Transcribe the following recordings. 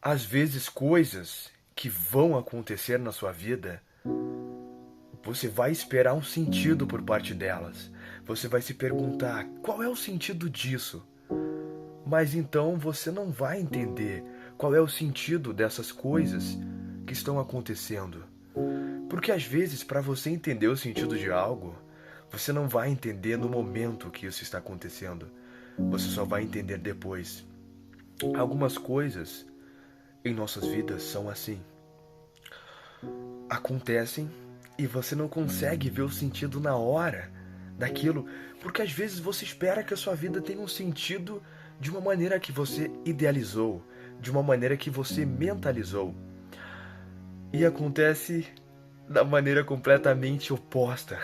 Às vezes, coisas que vão acontecer na sua vida, você vai esperar um sentido por parte delas. Você vai se perguntar: qual é o sentido disso? Mas então você não vai entender qual é o sentido dessas coisas que estão acontecendo. Porque às vezes, para você entender o sentido de algo, você não vai entender no momento que isso está acontecendo. Você só vai entender depois. Algumas coisas em nossas vidas são assim. Acontecem e você não consegue ver o sentido na hora daquilo, porque às vezes você espera que a sua vida tenha um sentido de uma maneira que você idealizou, de uma maneira que você mentalizou. E acontece da maneira completamente oposta,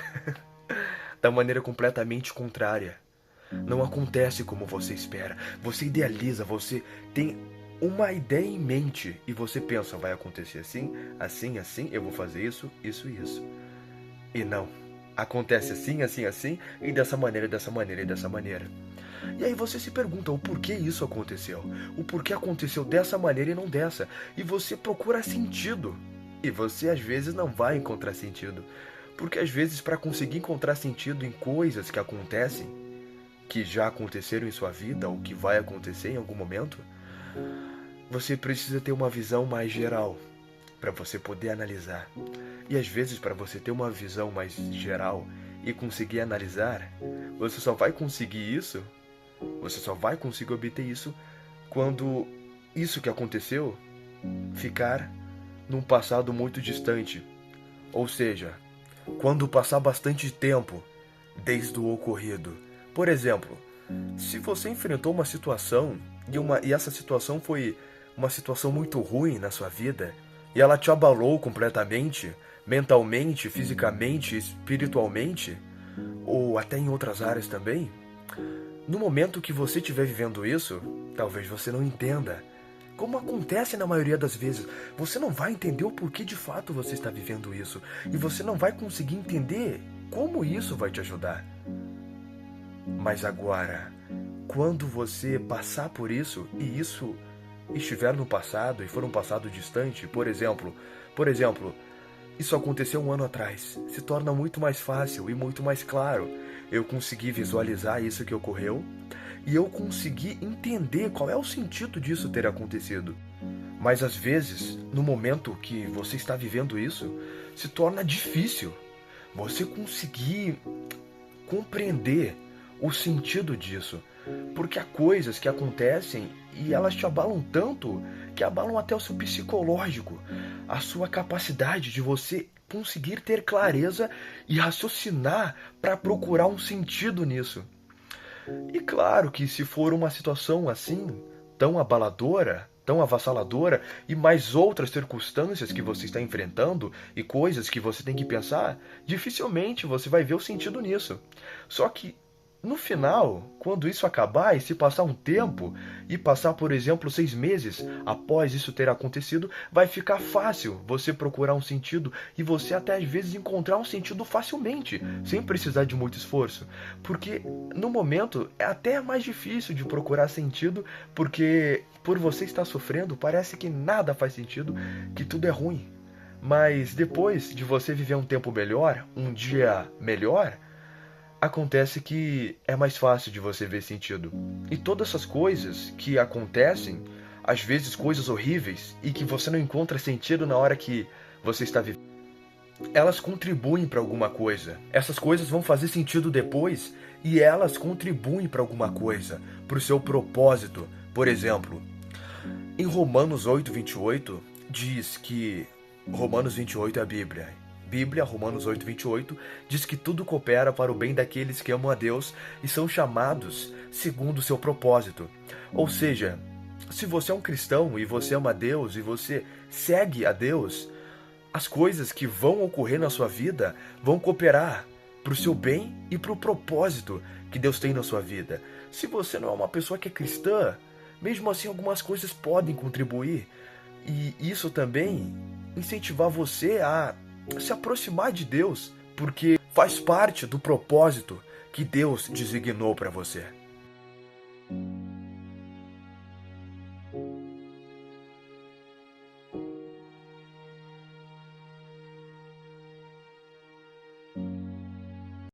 da maneira completamente contrária. Não acontece como você espera. Você idealiza, você tem uma ideia em mente e você pensa: vai acontecer assim, assim, assim, eu vou fazer isso, isso e isso. E não. Acontece assim, assim, assim, e dessa maneira e dessa maneira. E aí você se pergunta o porquê isso aconteceu. O porquê aconteceu dessa maneira e não dessa. E você procura sentido. E você às vezes não vai encontrar sentido. Porque às vezes, para conseguir encontrar sentido em coisas que acontecem, que já aconteceram em sua vida ou que vai acontecer em algum momento, você precisa ter uma visão mais geral para você poder analisar. E às vezes, para você ter uma visão mais geral e conseguir analisar, você só vai conseguir isso, você só vai conseguir obter isso quando isso que aconteceu ficar num passado muito distante. Ou seja, quando passar bastante tempo desde o ocorrido. Por exemplo, se você enfrentou uma situação e essa situação foi uma situação muito ruim na sua vida e ela te abalou completamente, mentalmente, fisicamente, espiritualmente, ou até em outras áreas também, no momento que você estiver vivendo isso, talvez você não entenda. Como acontece na maioria das vezes, você não vai entender o porquê de fato você está vivendo isso e você não vai conseguir entender como isso vai te ajudar. Mas agora, quando você passar por isso e isso estiver no passado e for um passado distante, por exemplo, isso aconteceu um ano atrás, se torna muito mais fácil e muito mais claro. Eu consegui visualizar isso que ocorreu e eu consegui entender qual é o sentido disso ter acontecido. Mas às vezes, no momento que você está vivendo isso, se torna difícil você conseguir compreender o sentido disso. Porque há coisas que acontecem e elas te abalam tanto que abalam até o seu psicológico, a sua capacidade de você conseguir ter clareza e raciocinar para procurar um sentido nisso. E claro que se for uma situação assim, tão abaladora, tão avassaladora, e mais outras circunstâncias que você está enfrentando e coisas que você tem que pensar, dificilmente você vai ver o sentido nisso. Só que no final, quando isso acabar e se passar um tempo, e passar, por exemplo, 6 meses após isso ter acontecido, vai ficar fácil você procurar um sentido e você até às vezes encontrar um sentido facilmente, sem precisar de muito esforço. Porque no momento é até mais difícil de procurar sentido, porque por você estar sofrendo, parece que nada faz sentido, que tudo é ruim. Mas depois de você viver um tempo melhor, um dia melhor, acontece que é mais fácil de você ver sentido. E todas essas coisas que acontecem, às vezes coisas horríveis, e que você não encontra sentido na hora que você está vivendo, elas contribuem para alguma coisa. Essas coisas vão fazer sentido depois e elas contribuem para alguma coisa, para o seu propósito. Por exemplo, em Romanos 8:28 diz que Romanos 28 é a Bíblia. Bíblia, Romanos 8:28, diz que tudo coopera para o bem daqueles que amam a Deus e são chamados segundo o seu propósito. Ou seja, se você é um cristão e você ama a Deus e você segue a Deus, as coisas que vão ocorrer na sua vida vão cooperar para o seu bem e para o propósito que Deus tem na sua vida. Se você não é uma pessoa que é cristã, mesmo assim algumas coisas podem contribuir e isso também incentivar você a se aproximar de Deus, porque faz parte do propósito que Deus designou para você.